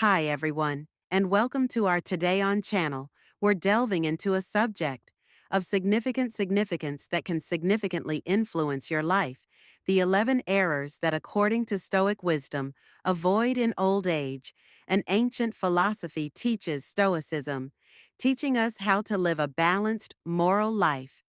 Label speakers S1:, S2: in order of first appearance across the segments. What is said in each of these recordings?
S1: Hi, everyone, and welcome to our Today On channel. We're delving into a subject of significant significance that can significantly influence your life: the 11 errors that, according to Stoic wisdom, avoid in old age. An ancient philosophy teaches Stoicism, teaching us how to live a balanced, moral life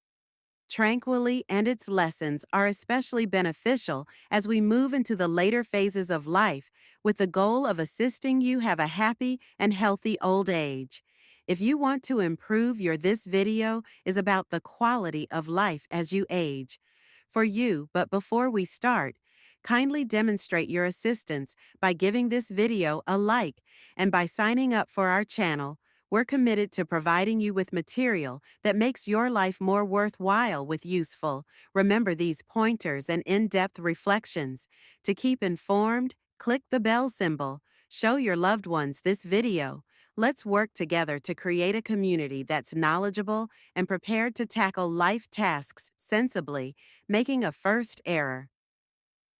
S1: tranquilly, and its lessons are especially beneficial as we move into the later phases of life with the goal of assisting you have a happy and healthy old age. If you want to improve this video is about the quality of life as you age. For you, but before we start, kindly demonstrate your assistance by giving this video a like and by signing up for our channel. We're committed to providing you with material that makes your life more worthwhile with useful. Remember these pointers and in-depth reflections. To keep informed, click the bell symbol. Show your loved ones this video. Let's work together to create a community that's knowledgeable and prepared to tackle life tasks sensibly, making a first error.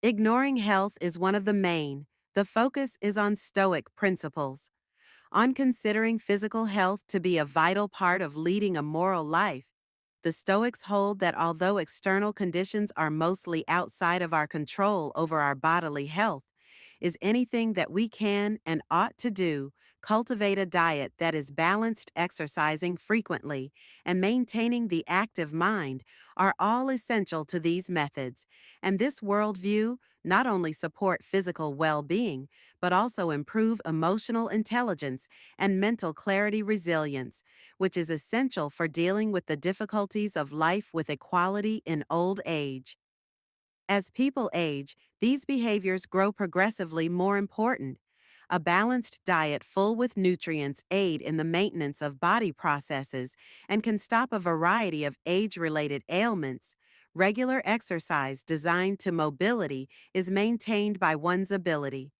S1: Ignoring health is one of the main. The focus is on Stoic principles on considering physical health to be a vital part of leading a moral life. The Stoics hold that although external conditions are mostly outside of our control over our bodily health, is anything that we can and ought to do. Cultivate a diet that is balanced, exercising frequently, and maintaining the active mind are all essential to these methods. And this worldview not only support physical well-being, but also improve emotional intelligence and mental clarity resilience, which is essential for dealing with the difficulties of life with equality in old age. As people age, these behaviors grow progressively more important. A balanced diet full with nutrients aid in the maintenance of body processes and can stop a variety of age-related ailments. Regular exercise designed to mobility is maintained by one's ability.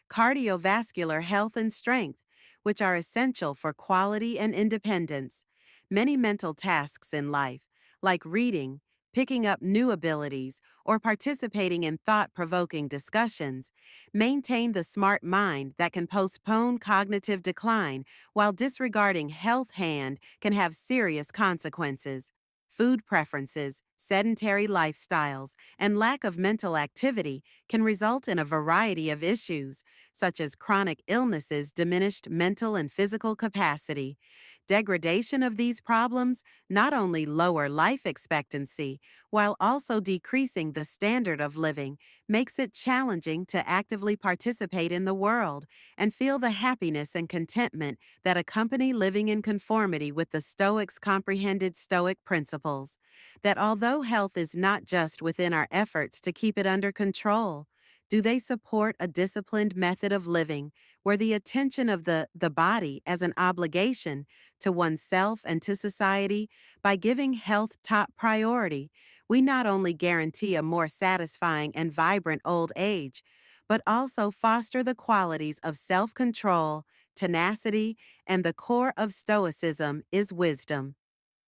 S1: Cardiovascular health and strength, which are essential for quality and independence. Many mental tasks in life, like reading, picking up new abilities, or participating in thought-provoking discussions, maintain the smart mind that can postpone cognitive decline, while disregarding health hand can have serious consequences. Food preferences, sedentary lifestyles, and lack of mental activity can result in a variety of issues, such as chronic illnesses, diminished mental and physical capacity. Degradation of these problems not only lower life expectancy, while also decreasing the standard of living, makes it challenging to actively participate in the world and feel the happiness and contentment that accompany living in conformity with the Stoics' comprehended Stoic principles. That although health is not just within our efforts to keep it under control, do they support a disciplined method of living where the attention of the body as an obligation to oneself and to society? By giving health top priority, we not only guarantee a more satisfying and vibrant old age, but also foster the qualities of self-control, tenacity, and the core of Stoicism is wisdom.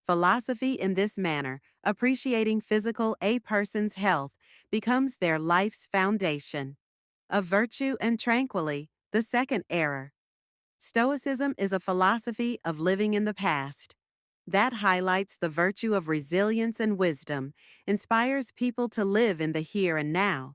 S1: Philosophy in this manner, appreciating a person's health, becomes their life's foundation. Of virtue and tranquility, the second error. Stoicism is a philosophy of living in the past. That highlights the virtue of resilience and wisdom, inspires people to live in the here and now.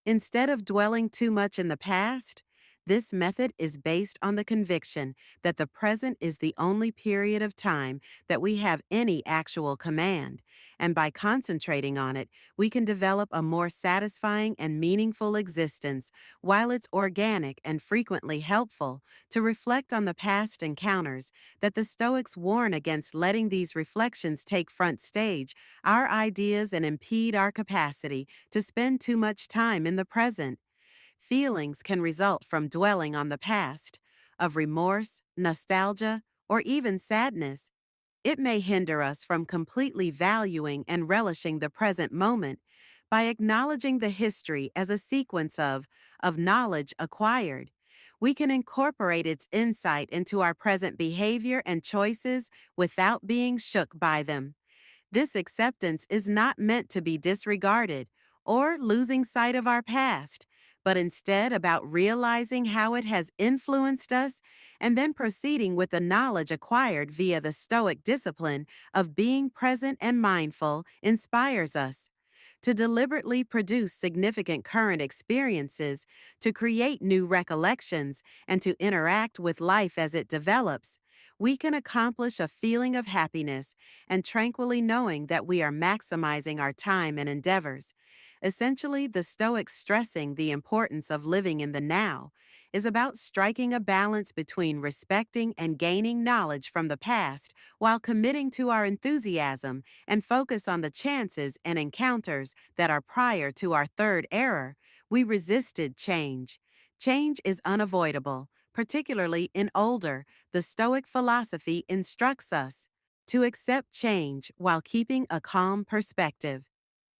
S1: Instead of dwelling too much in the past, this method is based on the conviction that the present is the only period of time that we have any actual command, and by concentrating on it, we can develop a more satisfying and meaningful existence. While it's organic and frequently helpful to reflect on the past encounters, that the Stoics warn against letting these reflections take front stage our ideas and impede our capacity to spend too much time in the present. Feelings can result from dwelling on the past, of remorse, nostalgia, or even sadness. It may hinder us from completely valuing and relishing the present moment. By acknowledging the history as a sequence of knowledge acquired, we can incorporate its insight into our present behavior and choices without being shook by them. This acceptance is not meant to be disregarded or losing sight of our past, but instead about realizing how it has influenced us and then proceeding with the knowledge acquired via the Stoic discipline of being present and mindful inspires us to deliberately produce significant current experiences, to create new recollections, and to interact with life as it develops. We can accomplish a feeling of happiness and tranquilly knowing that we are maximizing our time and endeavors. Essentially, the Stoics stressing the importance of living in the now is about striking a balance between respecting and gaining knowledge from the past while committing to our enthusiasm and focus on the chances and encounters that are prior to our third error. We resisted change. Change is unavoidable, particularly in older. The Stoic philosophy instructs us to accept change while keeping a calm perspective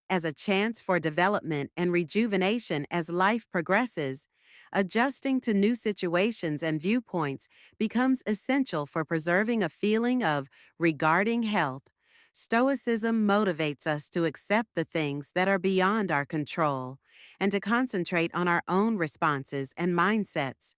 S1: as a chance for development and rejuvenation as life progresses. Adjusting to new situations and viewpoints becomes essential for preserving a feeling of regarding health. Stoicism motivates us to accept the things that are beyond our control and to concentrate on our own responses and mindsets.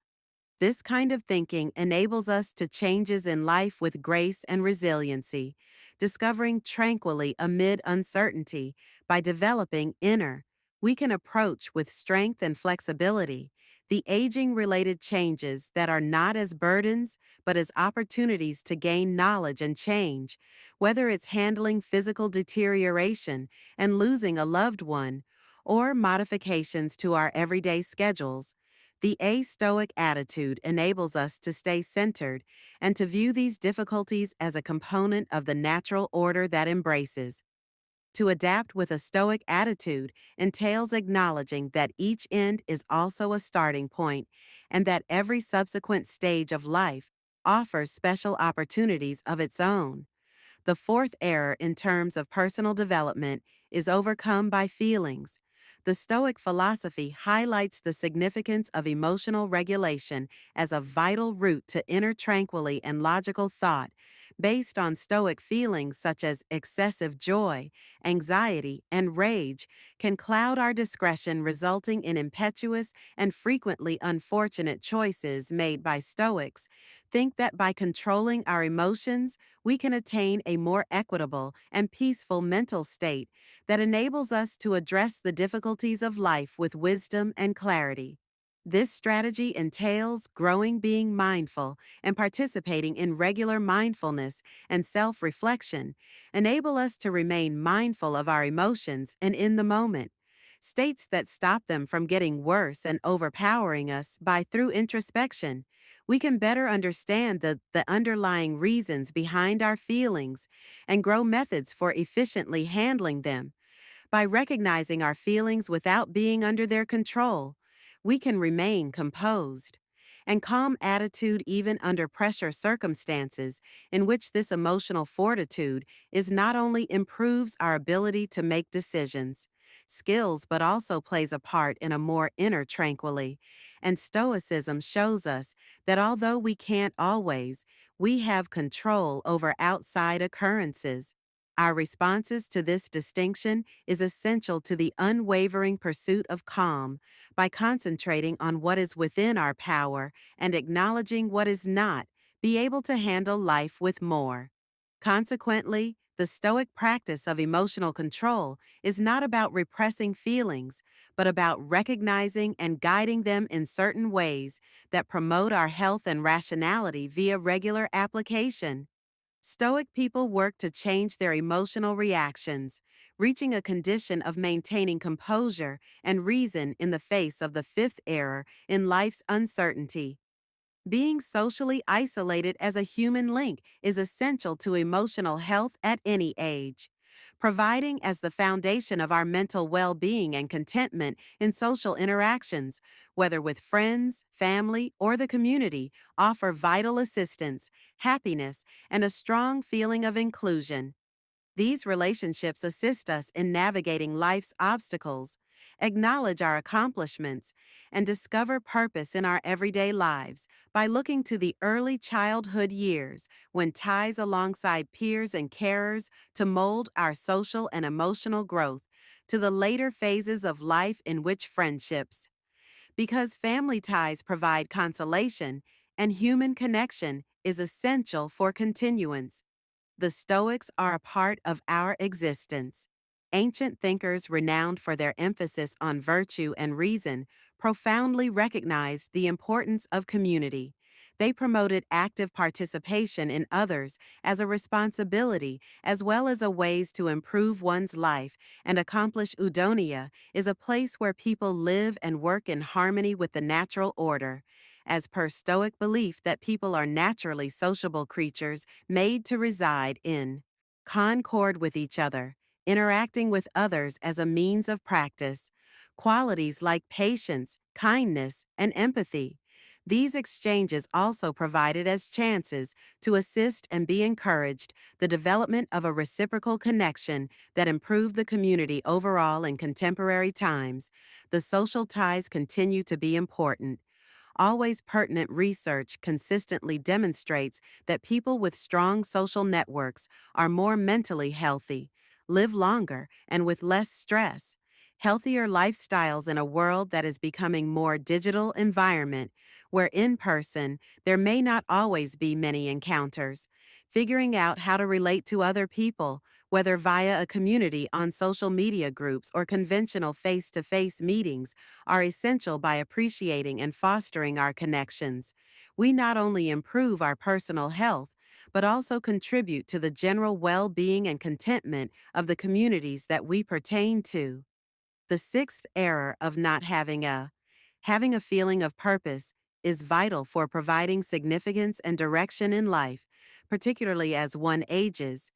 S1: This kind of thinking enables us to changes in life with grace and resiliency, discovering tranquilly amid uncertainty by developing inner. We can approach with strength and flexibility the aging-related changes that are not as burdens but as opportunities to gain knowledge and change, whether it's handling physical deterioration and losing a loved one, or modifications to our everyday schedules. The a-Stoic attitude enables us to stay centered and to view these difficulties as a component of the natural order that embraces. To adapt with a Stoic attitude entails acknowledging that each end is also a starting point and that every subsequent stage of life offers special opportunities of its own. The fourth error in terms of personal development is overcome by feelings. The Stoic philosophy highlights the significance of emotional regulation as a vital route to inner tranquility and logical thought, based on Stoic feelings such as excessive joy, anxiety, and rage can cloud our discretion, resulting in impetuous and frequently unfortunate choices made by Stoics. Think that by controlling our emotions, we can attain a more equitable and peaceful mental state that enables us to address the difficulties of life with wisdom and clarity. This strategy entails growing being mindful and participating in regular mindfulness and self-reflection, enable us to remain mindful of our emotions and in the moment. States that stop them from getting worse and overpowering us by through introspection. We can better understand the underlying reasons behind our feelings and grow methods for efficiently handling them. By recognizing our feelings without being under their control, we can remain composed and calm attitude even under pressure circumstances in which this emotional fortitude is not only improves our ability to make decisions, skills, but also plays a part in a more inner tranquility. And Stoicism shows us that although we can't always, we have control over outside occurrences. Our responses to this distinction is essential to the unwavering pursuit of calm by concentrating on what is within our power and acknowledging what is not, be able to handle life with more. Consequently, the Stoic practice of emotional control is not about repressing feelings, but about recognizing and guiding them in certain ways that promote our health and rationality via regular application. Stoic people work to change their emotional reactions, reaching a condition of maintaining composure and reason in the face of the fifth error in life's uncertainty. Being socially isolated as a human link is essential to emotional health at any age. Providing as the foundation of our mental well-being and contentment in social interactions, whether with friends, family, or the community, offer vital assistance, happiness, and a strong feeling of inclusion. These relationships assist us in navigating life's obstacles, acknowledge our accomplishments, and discover purpose in our everyday lives by looking to the early childhood years when ties alongside peers and carers to mold our social and emotional growth, to the later phases of life in which friendships Because family ties provide consolation and human connection is essential for continuance. The Stoics are a part of our existence. Ancient thinkers renowned for their emphasis on virtue and reason profoundly recognized the importance of community. They promoted active participation in others as a responsibility as well as a ways to improve one's life and accomplish eudonia is a place where people live and work in harmony with the natural order. As per Stoic belief that people are naturally sociable creatures made to reside in concord with each other, interacting with others as a means of practice, qualities like patience, kindness, and empathy. These exchanges also provided as chances to assist and be encouraged the development of a reciprocal connection that improved the community overall in contemporary times. The social ties continue to be important. Always pertinent research consistently demonstrates that people with strong social networks are more mentally healthy, live longer, and with less stress. Healthier lifestyles in a world that is becoming more digital environment, where in person there may not always be many encounters. Figuring out how to relate to other people, whether via a community on social media groups or conventional face-to-face meetings, are essential by appreciating and fostering our connections. We not only improve our personal health, but also contribute to the general well-being and contentment of the communities that we pertain to. The sixth error of not having a feeling of purpose is vital for providing significance and direction in life, particularly as one ages.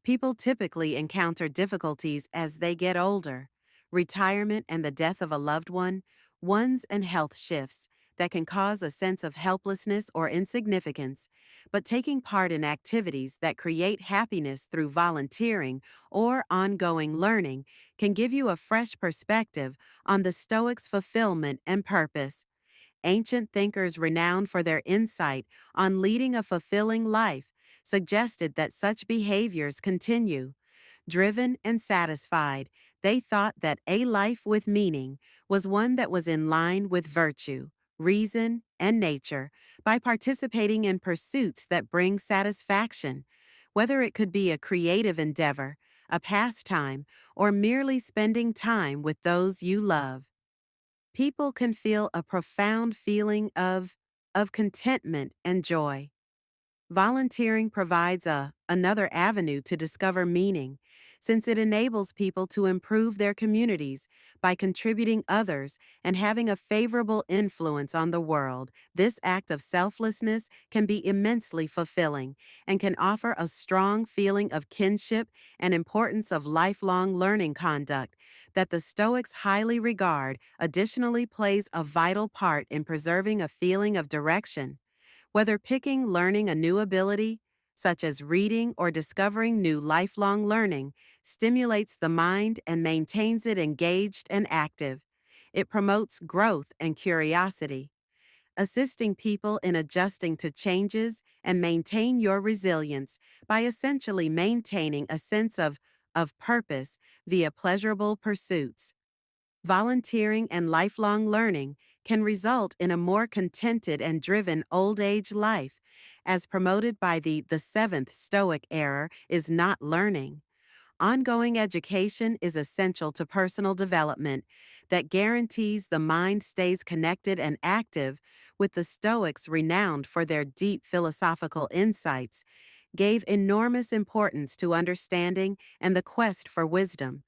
S1: People typically encounter difficulties as they get older. Retirement and the death of a loved one, one's and health shifts that can cause a sense of helplessness or insignificance, but taking part in activities that create happiness through volunteering or ongoing learning can give you a fresh perspective on the Stoics' fulfillment and purpose. Ancient thinkers renowned for their insight on leading a fulfilling life suggested that such behaviors continue. Driven and satisfied, they thought that a life with meaning was one that was in line with virtue, reason, and nature by participating in pursuits that bring satisfaction, whether it could be a creative endeavor, a pastime, or merely spending time with those you love. People can feel a profound feeling of contentment and joy. Volunteering provides another avenue to discover meaning, since it enables people to improve their communities by contributing others and having a favorable influence on the world. This act of selflessness can be immensely fulfilling and can offer a strong feeling of kinship and importance of lifelong learning conduct that the Stoics highly regard additionally plays a vital part in preserving a feeling of direction. Whether picking learning a new ability, such as reading or discovering new lifelong learning, stimulates the mind and maintains it engaged and active. It promotes growth and curiosity, assisting people in adjusting to changes and maintain your resilience by essentially maintaining a sense of purpose via pleasurable pursuits. Volunteering and lifelong learning can result in a more contented and driven old age life, as promoted by the seventh Stoic error is not learning. Ongoing education is essential to personal development that guarantees the mind stays connected and active, with the Stoics renowned for their deep philosophical insights, gave enormous importance to understanding and the quest for wisdom.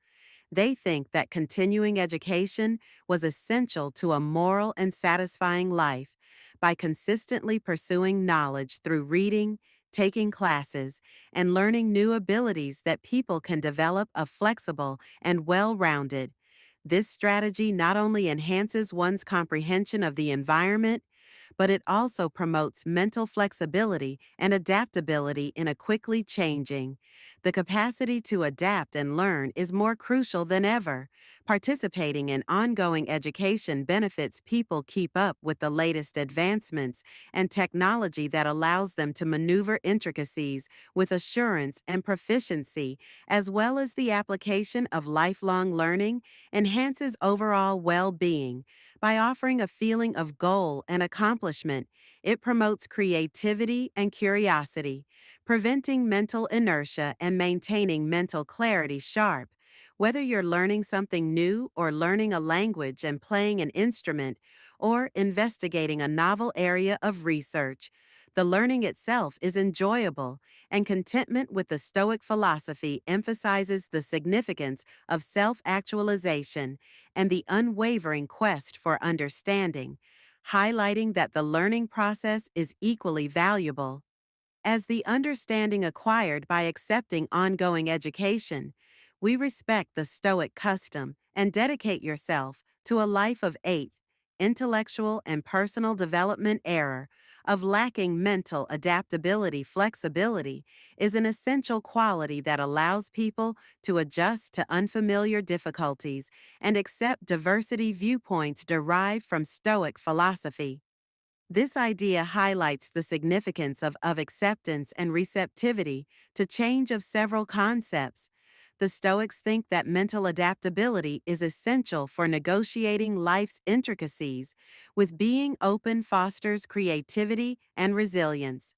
S1: They think that continuing education was essential to a moral and satisfying life by consistently pursuing knowledge through reading, taking classes, and learning new abilities that people can develop a flexible and well-rounded. This strategy not only enhances one's comprehension of the environment, but it also promotes mental flexibility and adaptability in a quickly changing. The capacity to adapt and learn is more crucial than ever. Participating in ongoing education benefits people keep up with the latest advancements and technology that allows them to maneuver intricacies with assurance and proficiency, as well as the application of lifelong learning, enhances overall well-being By offering a feeling of goal and accomplishment, it promotes creativity and curiosity, preventing mental inertia and maintaining mental clarity sharp. Whether you're learning something new or learning a language and playing an instrument or investigating a novel area of research, the learning itself is enjoyable, and contentment with the Stoic philosophy emphasizes the significance of self actualization and the unwavering quest for understanding, highlighting that the learning process is equally valuable as the understanding acquired by accepting ongoing education. We respect the Stoic custom and dedicate yourself to a life of eighth, intellectual and personal development error of lacking mental adaptability. Flexibility is an essential quality that allows people to adjust to unfamiliar difficulties and accept diversity viewpoints derived from Stoic philosophy. This idea highlights the significance of acceptance and receptivity to change of several concepts. The Stoics think that mental adaptability is essential for negotiating life's intricacies, with being open fosters creativity and resilience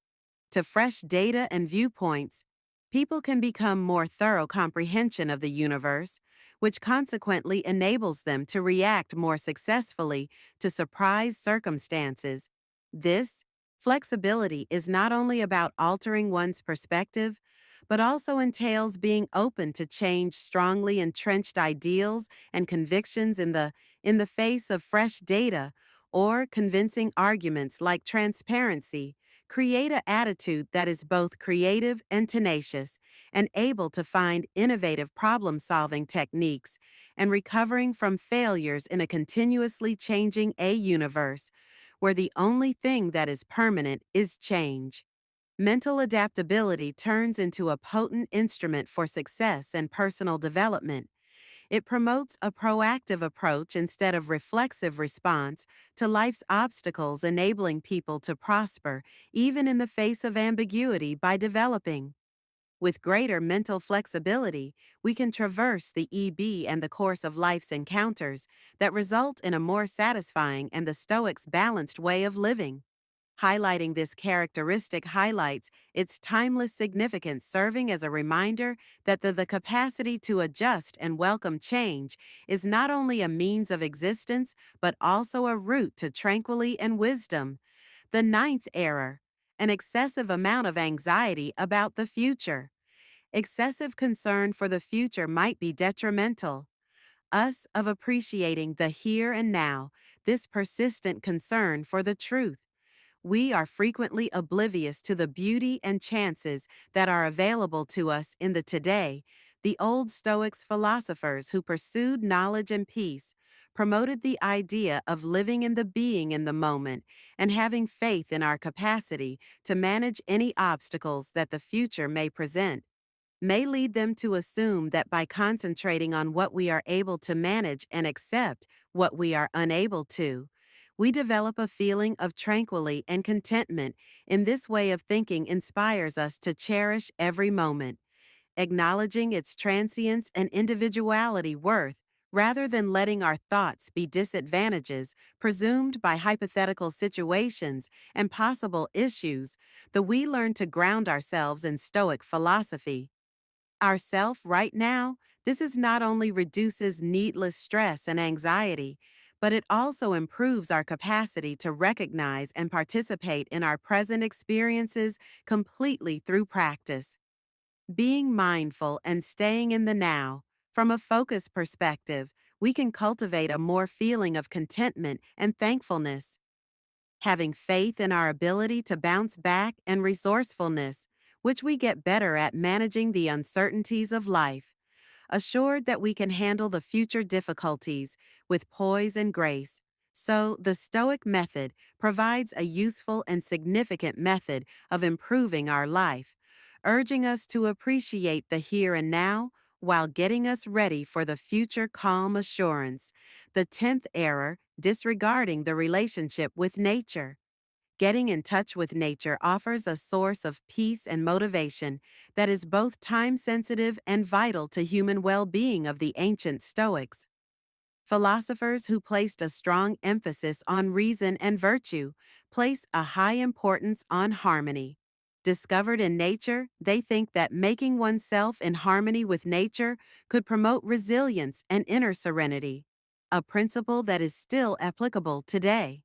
S1: to fresh data and viewpoints. People can become more thorough comprehension of the universe, which consequently enables them to react more successfully to surprise circumstances. This flexibility is not only about altering one's perspective, but also entails being open to change strongly entrenched ideals and convictions in the face of fresh data or convincing arguments. Like transparency, create an attitude that is both creative and tenacious, and able to find innovative problem solving techniques, and recovering from failures in a continuously changing universe, where the only thing that is permanent is change. Mental adaptability turns into a potent instrument for success and personal development. It promotes a proactive approach instead of reflexive response to life's obstacles, enabling people to prosper even in the face of ambiguity. By developing with greater mental flexibility, we can traverse the EB and the course of life's encounters that result in a more satisfying and the Stoics' balanced way of living. Highlighting this characteristic highlights its timeless significance, serving as a reminder that the capacity to adjust and welcome change is not only a means of existence, but also a route to tranquility and wisdom. The ninth error: an excessive amount of anxiety about the future. Excessive concern for the future might be detrimental. Us of appreciating the here and now, this persistent concern for the truth. We are frequently oblivious to the beauty and chances that are available to us in the today. The old Stoics philosophers who pursued knowledge and peace promoted the idea of living in the being in the moment and having faith in our capacity to manage any obstacles that the future may present. May lead them to assume that by concentrating on what we are able to manage and accept what we are unable to, we develop a feeling of tranquility and contentment. In this way of thinking inspires us to cherish every moment, acknowledging its transience and individuality worth, rather than letting our thoughts be disadvantages presumed by hypothetical situations and possible issues. We learn to ground ourselves in Stoic philosophy. Ourself right now, this is not only reduces needless stress and anxiety, but it also improves our capacity to recognize and participate in our present experiences completely through practice. Being mindful and staying in the now, from a focused perspective, we can cultivate a more feeling of contentment and thankfulness. Having faith in our ability to bounce back, and resourcefulness, which we get better at managing the uncertainties of life, assured that we can handle the future difficulties with poise and grace. So, the Stoic method provides a useful and significant method of improving our life, urging us to appreciate the here and now while getting us ready for the future. Calm assurance. The 10th error: disregarding the relationship with nature. Getting in touch with nature offers a source of peace and motivation that is both time sensitive and vital to human well being. Of the ancient Stoics, Philosophers who placed a strong emphasis on reason and virtue place a high importance on harmony. Discovered in nature, they think that making oneself in harmony with nature could promote resilience and inner serenity, a principle that is still applicable today.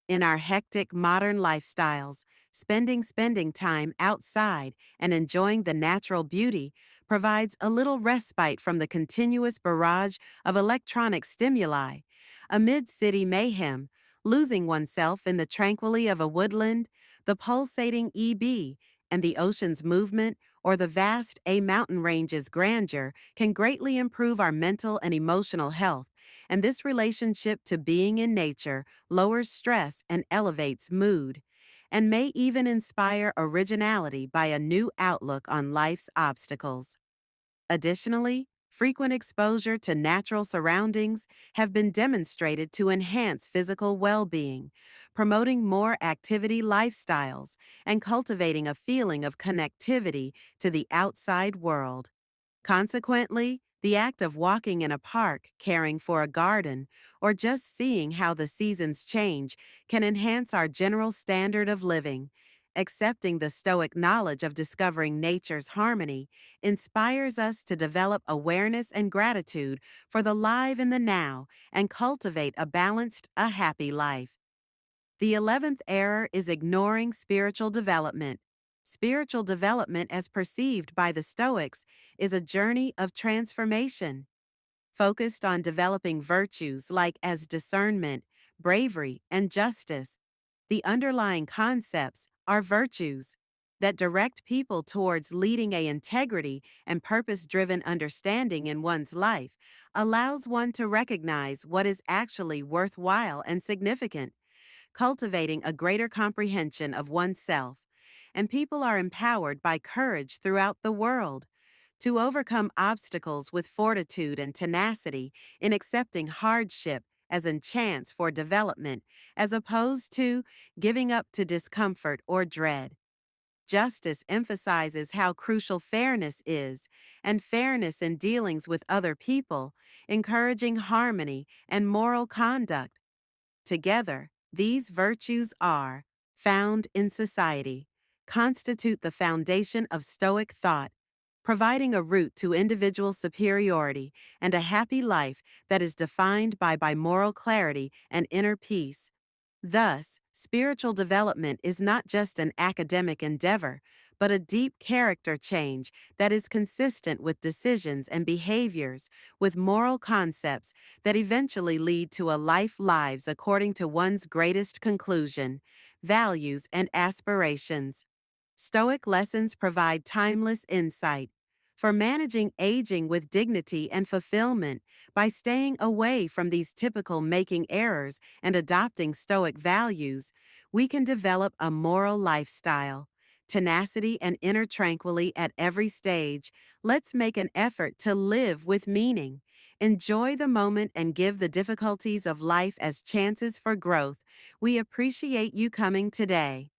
S1: In our hectic modern lifestyles, spending time outside and enjoying the natural beauty provides a little respite from the continuous barrage of electronic stimuli. Amid city mayhem, losing oneself in the tranquility of a woodland, the pulsating EB, and the ocean's movement, or the vast A mountain range's grandeur can greatly improve our mental and emotional health, and this relationship to being in nature lowers stress and elevates mood, and may even inspire originality by a new outlook on life's obstacles. Additionally, frequent exposure to natural surroundings have been demonstrated to enhance physical well-being, promoting more activity lifestyles and cultivating a feeling of connectivity to the outside world. Consequently, the act of walking in a park, caring for a garden, or just seeing how the seasons change can enhance our general standard of living. Accepting the Stoic knowledge of discovering nature's harmony inspires us to develop awareness and gratitude for the live in the now and cultivate a happy life. The 11th error is ignoring spiritual development. Spiritual development, as perceived by the Stoics, is a journey of transformation, focused on developing virtues like as discernment, bravery, and justice. The underlying concepts are virtues that direct people towards leading a integrity and purpose-driven understanding in one's life, allows one to recognize what is actually worthwhile and significant, cultivating a greater comprehension of oneself, and people are empowered by courage throughout the world to overcome obstacles with fortitude and tenacity in accepting hardship as a chance for development, as opposed to giving up to discomfort or dread. Justice emphasizes how crucial fairness is, and fairness in dealings with other people, encouraging harmony and moral conduct. Together, these virtues are found in society, constitute the foundation of Stoic thought, providing a route to individual superiority and a happy life that is defined by moral clarity and inner peace. Thus, spiritual development is not just an academic endeavor, but a deep character change that is consistent with decisions and behaviors, with moral concepts that eventually lead to a life lives according to one's greatest conclusion, values, and aspirations. Stoic lessons provide timeless insight for managing aging with dignity and fulfillment. By staying away from these typical making errors and adopting Stoic values, we can develop a moral lifestyle, tenacity, and inner tranquility at every stage. Let's make an effort to live with meaning. Enjoy the moment and give the difficulties of life as chances for growth. We appreciate you coming today.